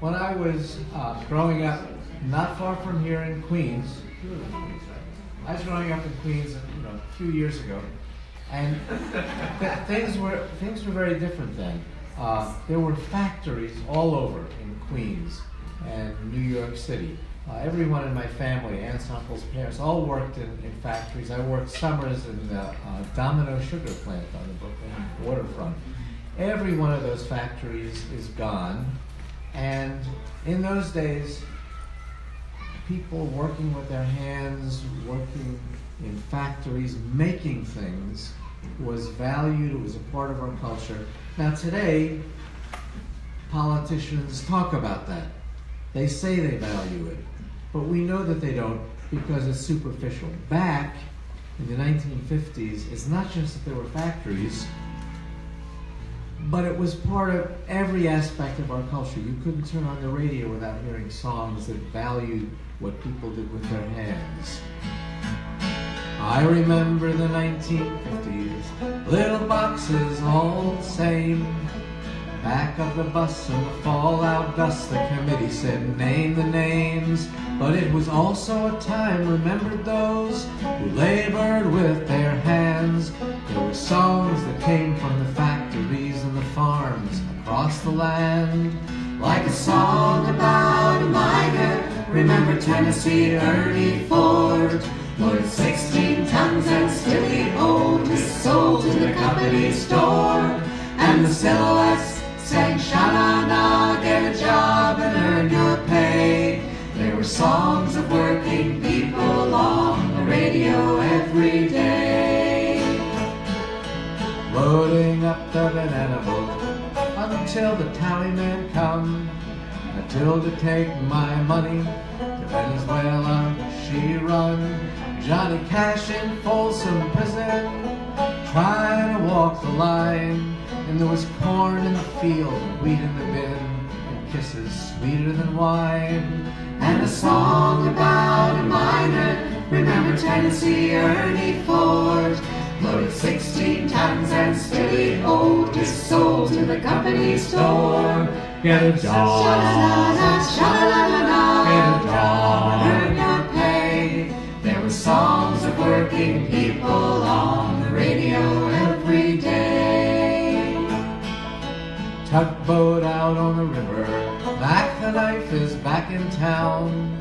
when I was growing up, not far from here in Queens, I was growing up in Queens, a few years ago, and things were very different then. There were factories all over in Queens and New York City. Everyone in my family, aunts, uncles, parents, all worked in factories. I worked summers in the Domino sugar plant on the Brooklyn waterfront. Every one of those factories is gone, and in those days, people working with their hands, working in factories, making things, was valued. It was a part of our culture. Now today, politicians talk about that. They say they value it, but we know that they don't because it's superficial. Back in the 1950s, it's not just that there were factories, but it was part of every aspect of our culture. You couldn't turn on the radio without hearing songs that valued what people did with their hands. I remember the 1950s, little boxes all the same. Back of the bus in the fallout dust, the committee said name the names. But it was also a time remembered those who labored with their hands. There were songs that came from the factories and the farms across the land. Like a song about a miner, remember Tennessee Ernie Ford. Loaded 16 tons and still he owed his soul to the company store. And the silhouettes sang sha-na-na, get a job and earn your pay. There were songs of working people on the radio every day. Loading up the banana boat until the tallyman come. Matilda take my money to Venezuela she run. Johnny Cash in Folsom Prison, trying to walk the line. And there was corn in the field, wheat in the bin, and kisses sweeter than wine. And a song about a miner, remember Tennessee Ernie Ford. Loaded 16 tons and still he owed his soul to the company store. Get a job, sha-la-la-la, sha-la-la-la, get a job, earn your pay. There were songs of working people on the radio every day. Tugboat out on the river, Mac the knife is back in town.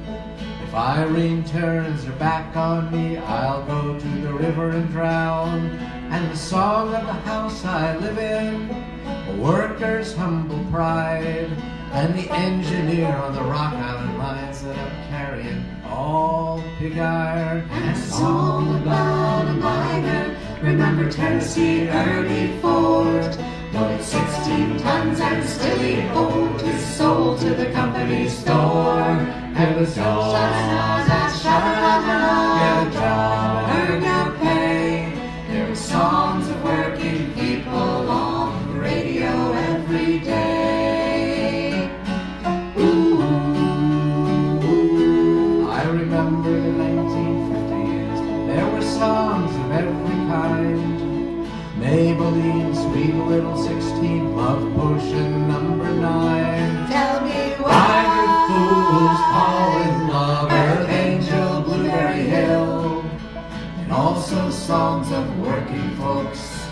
If Irene turns her back on me, I'll go to the river and drown. And the song of the house I live in, a worker's humble pride, and the engineer on the Rock Island lines that I'm carrying all pig iron. And a song about a miner, remember Tennessee Ernie Ford. Loaded 16 tons and still he owed his soul to the company store. And the song, sha-la-la-la, sha-la-la-la, get a job, earn your pay. There were songs of working people on the radio every day. Ooh, I remember the 1950s. There were songs of every kind. Maybelline, sweet little 16, love potion number 9. Tell me why do fools fall in love? Earth Angel, Blueberry Hill, and also songs of working folks.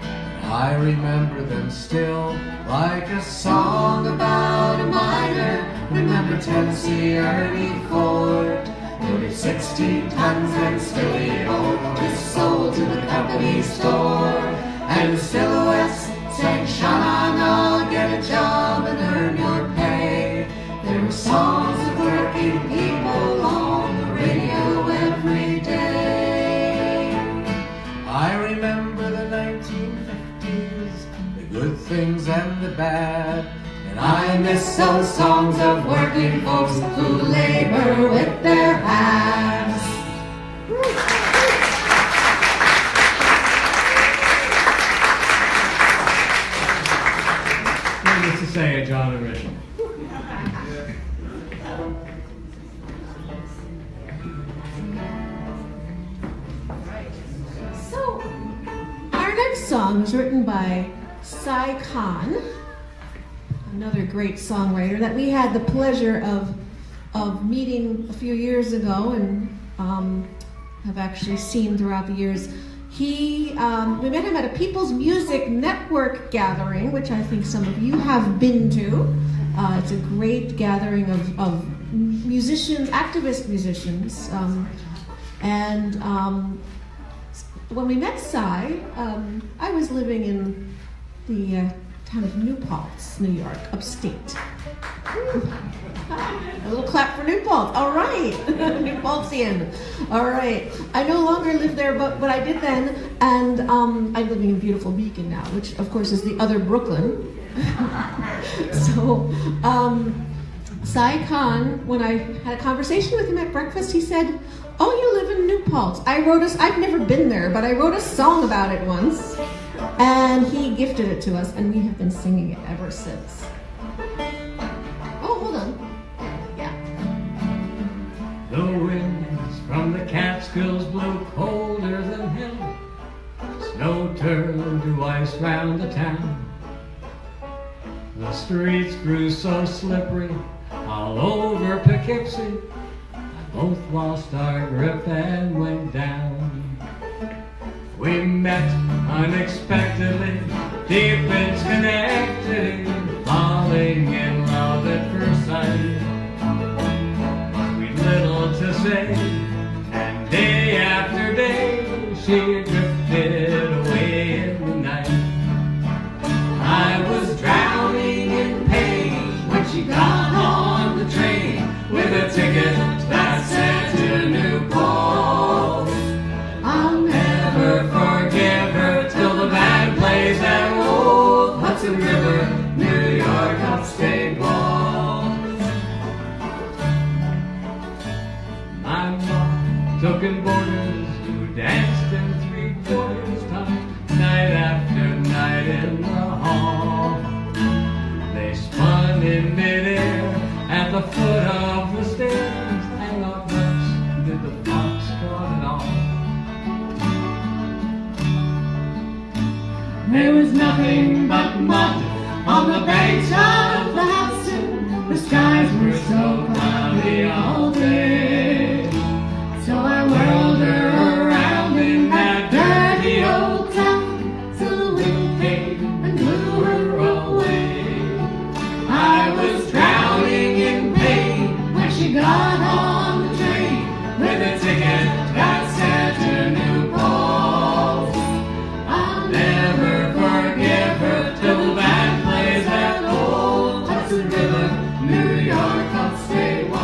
And I remember them still, like a song about a miner. Remember Tennessee Ernie Ford. Loaded 16 tons and still he owed his soul to the company store. And the silhouettes sang sha-na-na, get a job and earn your pay. There were songs of working people on the radio every day. I remember the 1950s, the good things and the bad. And I miss those songs of working folks who labor with their hands. Needless to say, John and Rachel. So, our next song was written by Sai Khan. another great songwriter that we had the pleasure of meeting a few years ago and have actually seen throughout the years. We met him at a People's Music Network gathering, which I think some of you have been to. It's a great gathering of musicians, activist musicians. When we met Cy, I was living in the town of New Paltz, New York, upstate. A little clap for New Paltz. All right. New Paltzian. All right. I no longer live there, but I did then. And I'm living in beautiful Beacon now, which, of course, is the other Brooklyn. So, Cy Khan, when I had a conversation with him at breakfast, he said, "Oh, you live in New Paltz. I've never been there, but I wrote a song about it once." And he gifted it to us, and we have been singing it ever since. Oh, hold on. Yeah. The winds from the Catskills blow colder than hell. Snow turned to ice round the town. The streets grew so slippery all over Poughkeepsie. Both lost our grip and went down. We met unexpectedly, deep in Schenectady, falling in love at first sight. We'd little to say, and day after day, she drifted away in the night. I was drowning in pain when she got on the train with a ticket that said to New Paltz. I'll never forgive her till the band plays that old Hudson River, New York upstate waltz. My mom took in boarders who danced in 3/4 time, night after night in the hall. They spun in midair at the foot of the stairs, hang on nuts, did the foxtrot and all. There was nothing but mud on the banks of the Hudson. The skies were so cloudy all day. So I whirled her around in that dirty old town till the wind came and blew her away. I was drowning in pain when she got on the train with a ticket that said to New Paltz. I'll never forgive her till the band plays that old Hudson River, New York upstate waltz.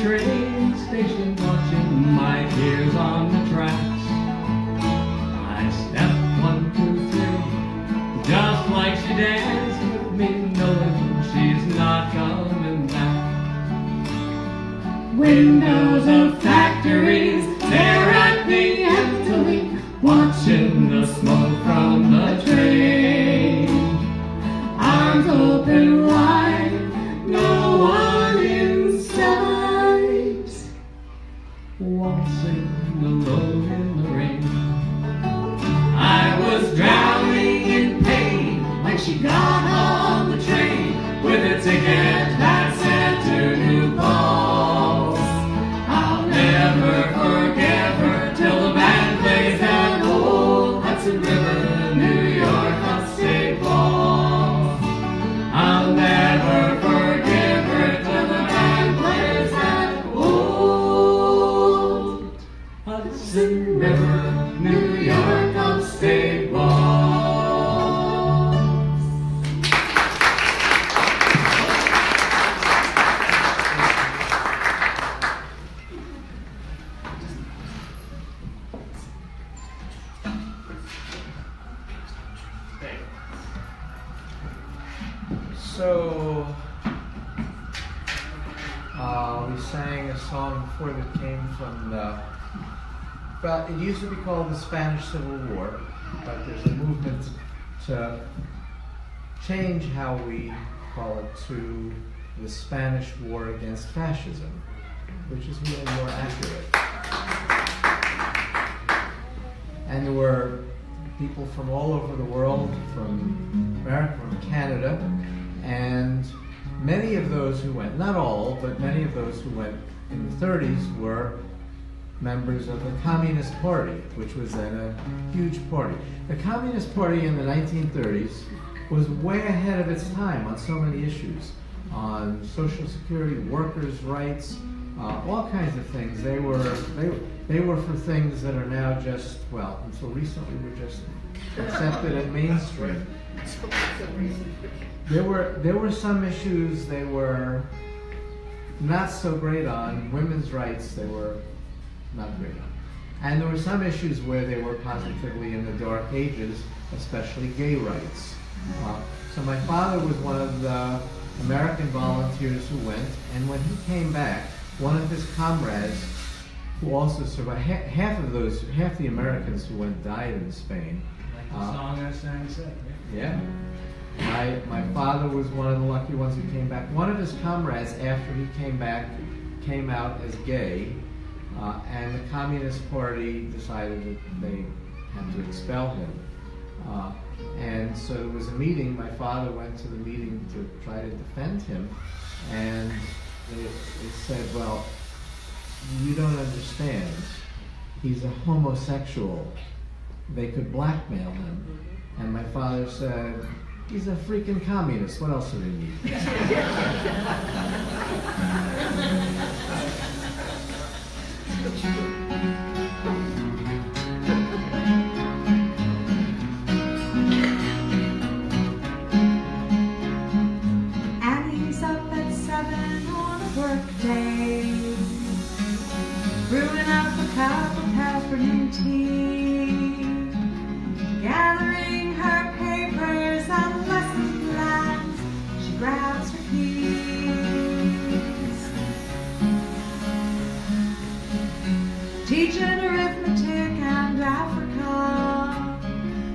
Train station, watching my tears on the tracks. I stepped 1, 2, 3, just like she danced with me, knowing she's not coming back. Windows of factories stare at me emptily, watching the smoke from the train. Arms open wide, no one inside. Waltzing alone in the rain. I was drowning in pain when she got on the train with a ticket that said to New Paltz. I'll never forgive her till the band plays that old Hudson River, New York upstate waltz. I'll never forgive her till the band plays that old Hudson River, New York upstate waltz. So, we sang a song before that came from well, it used to be called the Spanish Civil War, but there's a movement to change how we call it to the Spanish War against fascism, which is really more accurate. And there were people from all over the world, from America, from Canada, and many of those who went, not all, but many of those who went in the 30s were members of the Communist Party, which was then a huge party. The Communist Party in the 1930s was way ahead of its time on so many issues, on Social Security, workers' rights, all kinds of things. They were for things that are now just, well, until recently were just accepted and mainstream. There were some issues they were not so great on. Women's rights, they were not great on. And there were some issues where they were positively in the dark ages, especially gay rights. So my father was one of the American volunteers who went, and when he came back, one of his comrades, who also survived, half the Americans who went died in Spain. Like the song I sang said. Yeah. My father was one of the lucky ones who came back. One of his comrades, after he came back, came out as gay, and the Communist Party decided that they had to expel him. And so there was a meeting. My father went to the meeting to try to defend him, and it said, well, you don't understand. He's a homosexual. They could blackmail him. And my father said, he's a freaking communist. What else do they need? Annie's up at 7 on a workday, brewing up a cup of afternoon tea, gathering her papers and lesson plans. She grabs her keys, teaching arithmetic and Africa,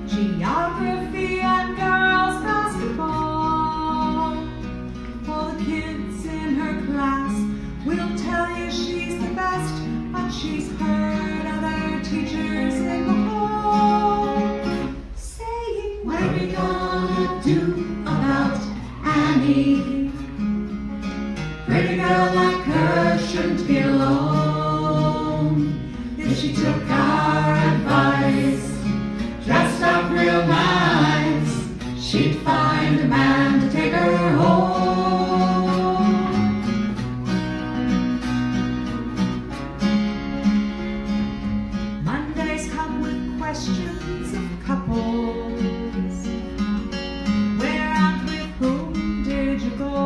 geography and girls basketball. All the kids in her class will tell you she's the best, but she's heard other teachers in the hall saying, what are we gonna do about Annie? Pretty girl like her shouldn't be alone. If she took our advice, dressed up real nice, she'd find a man to take her home. Mondays come with questions of couples. Where and with whom did you go?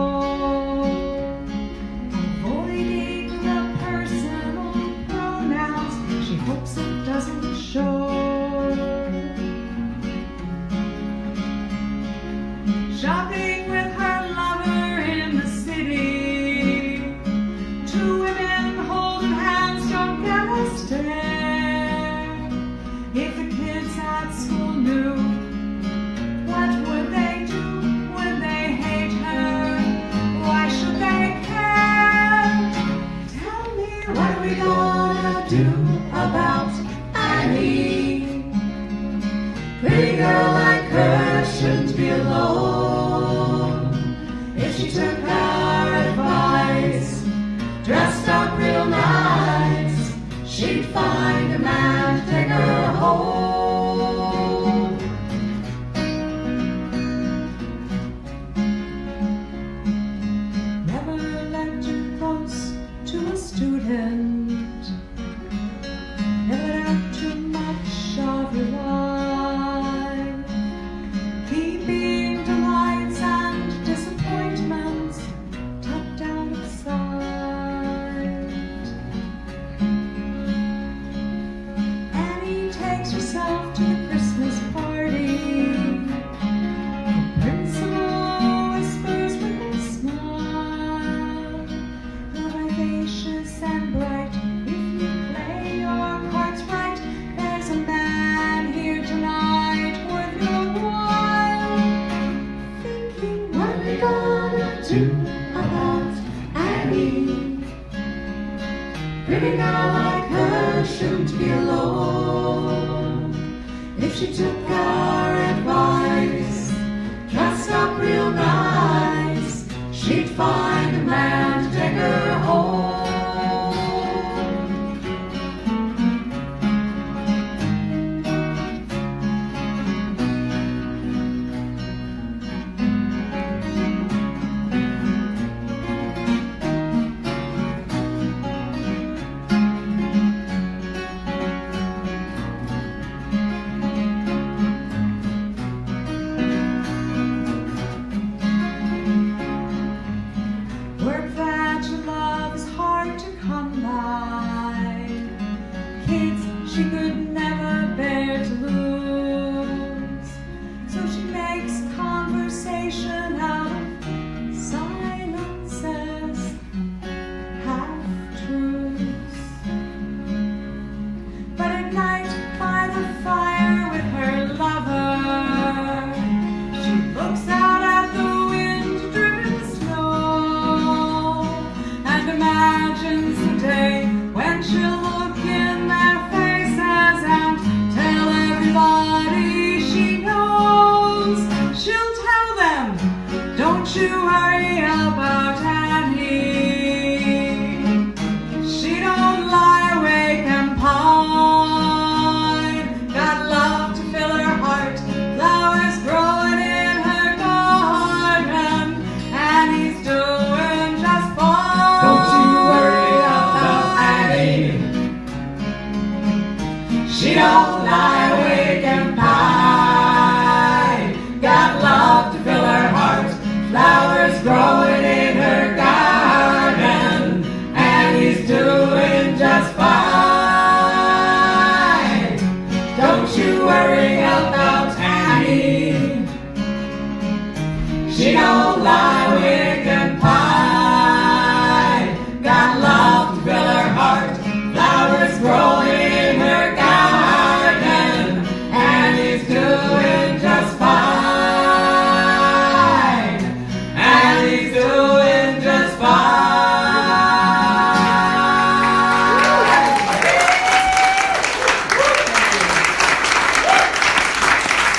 Pretty girl like her shouldn't be alone. If she took our advice, dressed up real nice, she'd find a man to take her home. Work that you love is hard to come by. Kids she could never bear to lose. So she makes conversation out of silences, half-truths. But at night by the fire with her lover, she looks out at the wind-driven snow and imagines the day when she'll look in their faces and tell everybody she knows. She'll tell them, don't you worry about Annie. She don't lie awake and pine. Got love to fill her heart, flowers growing in her garden, and he's doing just fine. Don't you worry about Annie. She don't lie awake and pine. Got love to fill her heart, flowers growing in her garden, and he's doing just fine. Don't you worry about Annie. She don't lie awake and pine. Got love to fill her heart, flowers growing in her garden, and he's doing just fine. And he's doing just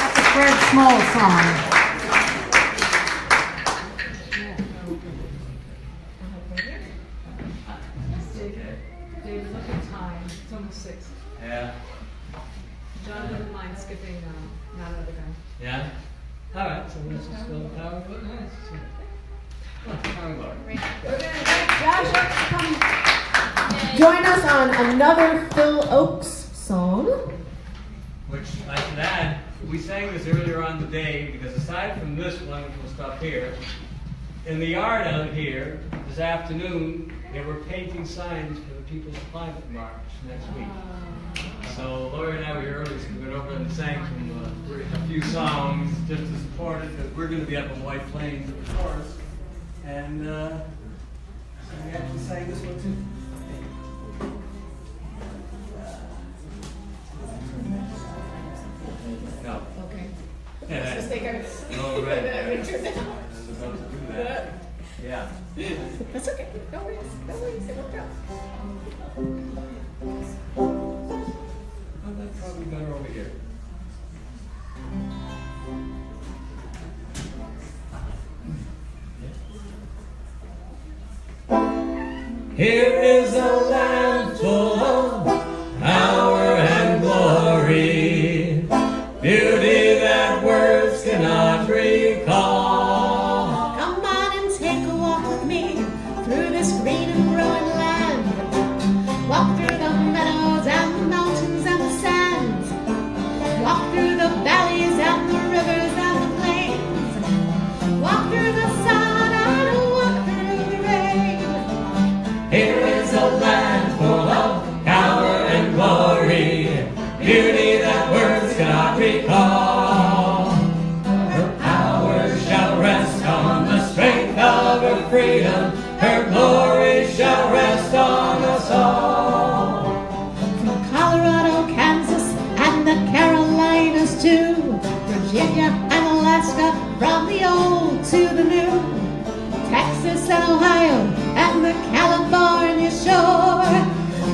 That's a Fred Small song. David, look at time. It's almost 6. Yeah. John wouldn't mind skipping that other guy. Yeah? Alright, so let's just go power of glory. Nice. Power of glory. Josh, come join us on another Phil Oakes song. Which I should add, we sang this earlier on the day because aside from this wonderful stuff here, in the yard out here this afternoon, they were painting signs for the People's Climate March next week. So Lori and I were here early, so we went over and sang a few songs just to support it, because we're going to be up in White Plains at the chorus. And so we actually sang this one too. No. Okay. Yeah, Let's take our... oh, right. I was about to do that. Yeah. That's okay. No worries. No worries. It worked out. Oh, that's probably better over here. Here is a land full of power and glory, beauty that words cannot recall. Come on and take a walk with me through this green and growing land. Walk through the meadows and the mountains and the sands. Walk through the valleys and the rivers and the plains. Walk through the sun and walk through the rain. Here is a land full of power and glory, beauty that words cannot recall. Her power shall rest on the strength of her freedom, her glory shall rest on us all. From Colorado, Kansas, and the Carolinas to Virginia and Alaska, from the old to the new, Texas and Ohio and the California shore,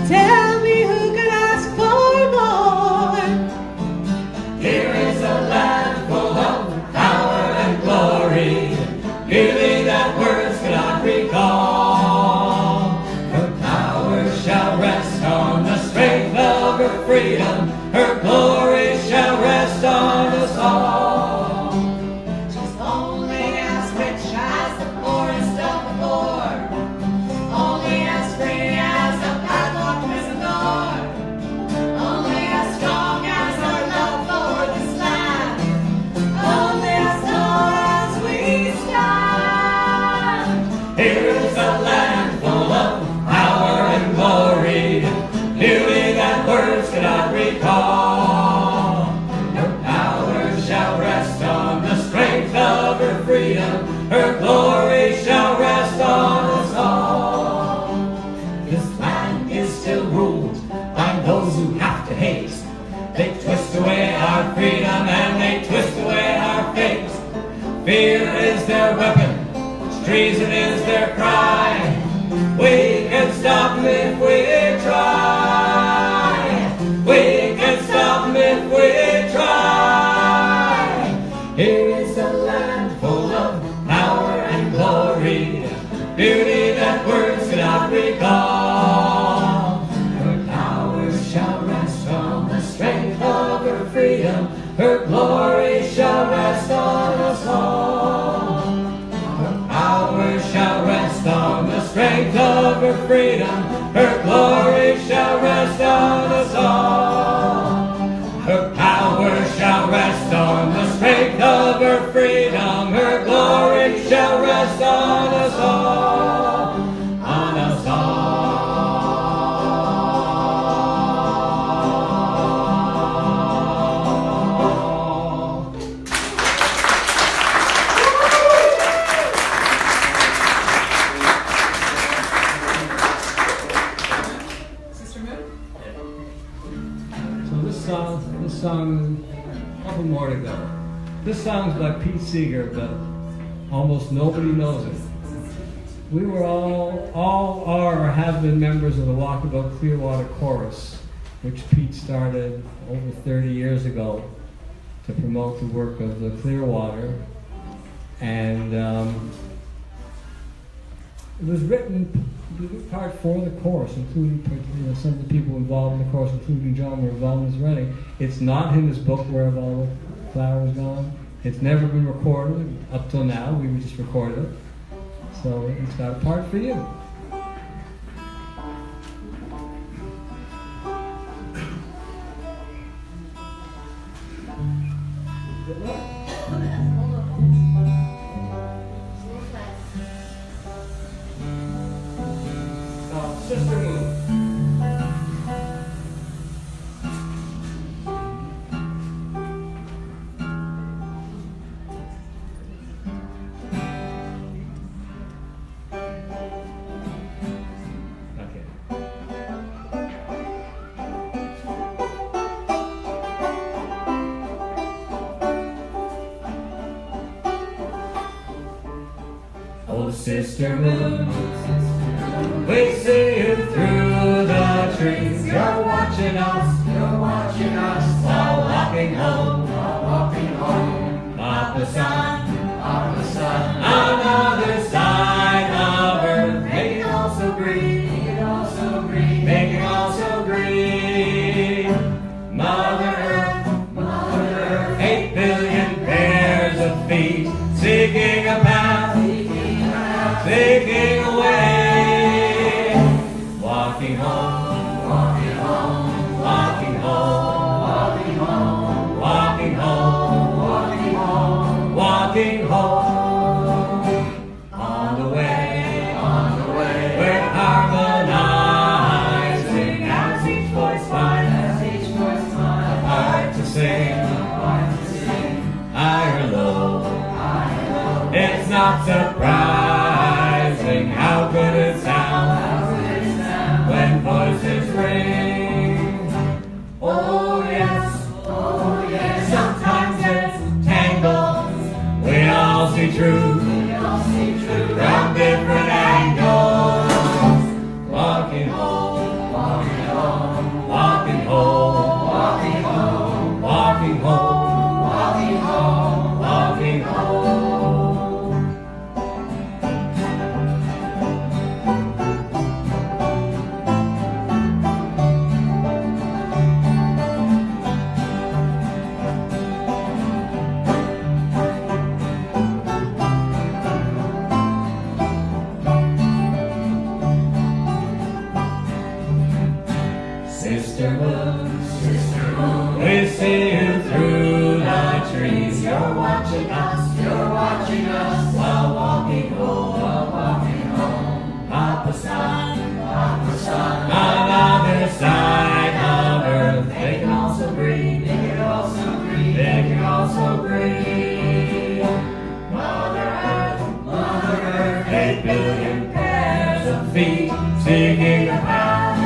Tell me who could ask for more. Here is a land full of power and glory, beauty that words cannot recall. Her power shall rest on the strength of her freedom. Her glory shall rest on us all. She's only as rich as the poorest of the poor, only as free as a padlocked prison door, only as strong as our love for this land, only as tall as we stand. Here is a land full of power and glory, beauty that words cannot recall. Her power shall rest on the strength of her freedom. Her glory shall rest on us all. This land is still ruled by those who have to hate. They twist away our freedom and they twist away our fate. Fear is their weapon, treason is their cry. We can stop them if we try. We can stop them if we try. Here is a land full of power and glory, beauty that words cannot recall. Her power shall rest on the strength of her freedom. Her glory shall rest on us all. Her power shall rest on the strength of her freedom. Her glory shall rest on us all. Her power shall rest on the strength of her freedom. Her glory shall rest on us all. On us all. Sister Moon? So this song, a couple more to go. This song's by Pete Seeger, but almost nobody knows it. We were all are or have been members of the Walkabout Clearwater Chorus, which Pete started over 30 years ago to promote the work of the Clearwater. And it was written part for the chorus, including some of the people involved in the chorus, including John, were involved in his writing. It's not in his book, Where Have All the Flowers Gone? It's never been recorded up till now. We just recorded it. So it's got a part for you. Good luck. Sister Moon. Okay. Oh, Sister Moon, we see you through the trees. You're watching us while walking home. Papa Sun, another side of earth, making all so green, making all so green. Mother Earth, 8 billion pairs of feet, seeking a path, seeking a way. Walking home, walking home, walking home, walking home, walking home, walking home, walking home. On the way, we're harmonizing as each voice finds a part to sing, high or low. It's not surprising how good it sounds when voices ring. Oh yes, sometimes it's tangled. We all see truth from different angles. Walking home, watching us, you're watching us while walking home, Papa Sun, on other side of earth, they can also breathe, they can also breathe, they can also breathe. Mother Earth, 8 billion pairs of feet, seeking a path,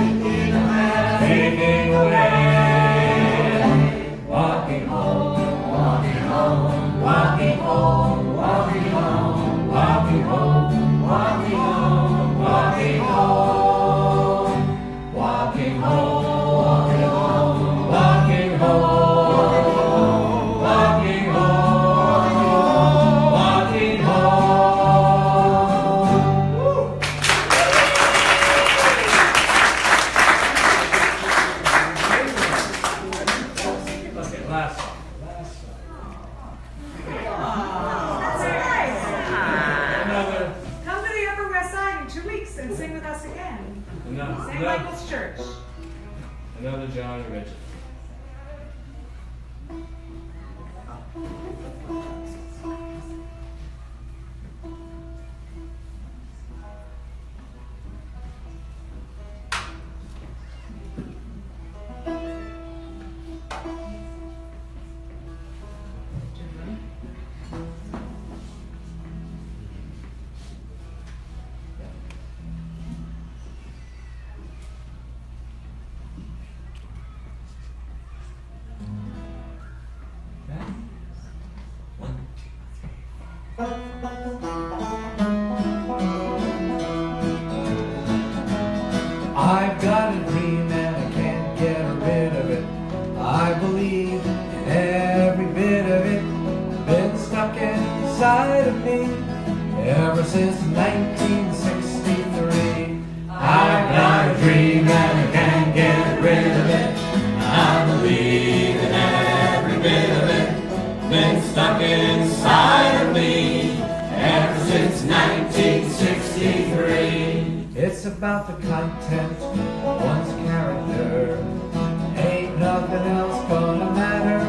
seeking a way, walking home, walking home, walking home, walking home, walking home, walking home, walking home, walking home, walking home, walking home, walking home, walking home. Okay, last song. That's nice. Another. Come to the Upper West Side in 2 weeks and sing with us again. St. Michael's Church. Another John Richard. I've got a dream and I can't get rid of it. I believe in every bit of it. Been stuck inside of me ever since 1963. I've got a dream and I can't get rid of it. I believe in every bit of it. Been stuck inside of me ever since 1963. It's about the content of one's character. Ain't nothing else gonna matter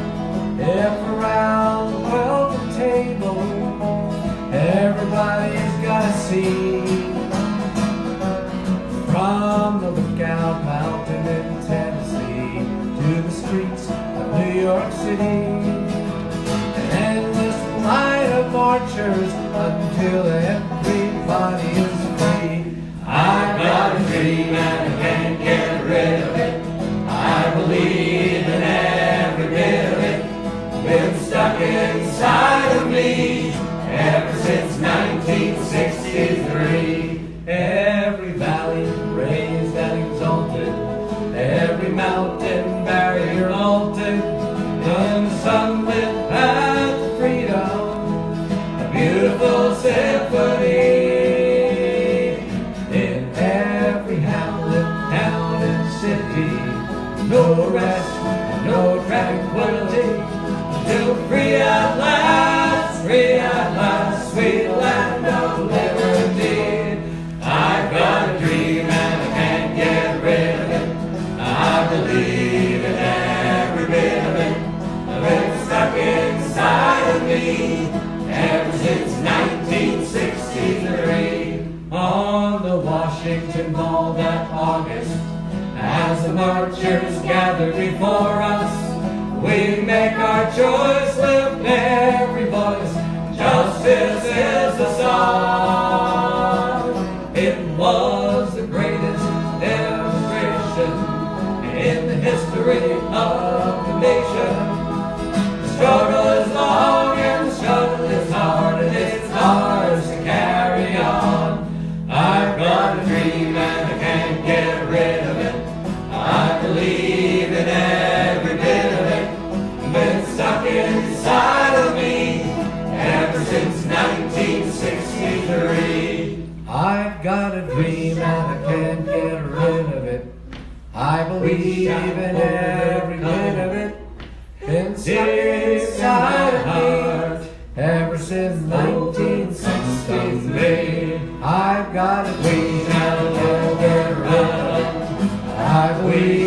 if around the welcome table everybody's gotta see. From the Lookout Mountain in Tennessee to the streets of New York City, an endless line of marchers until everybody is free. I've got a dream and I can't get rid of it. I believe in every bit of it. Been stuck inside of me ever since 1963. Every valley raised and exalted, every mountain barrier altered, in the sunlit path of freedom, a beautiful symphony. In every hamlet, town and city, no rest, no tranquility, till free at last, sweet land of liberty. I've got a dream and I can't get rid of it. I believe in every bit of it. I've been stuck inside of me ever since 1963. On the Washington Mall that August, as the marchers gather before us, we make our choice, lift every voice. Justice is the song. It was the greatest demonstration in the history of the nation. The struggle is long and the struggle is hard, and it's ours to carry on. I've got a dream and I can't get rid of it. I believe in every bit of it. Been stuck inside of me ever since 1963. I've got a dream and I can't get rid of it. I believe in every bit of it. Been stuck inside of me ever since 1963. I've got a dream and I can't get rid of it. I believe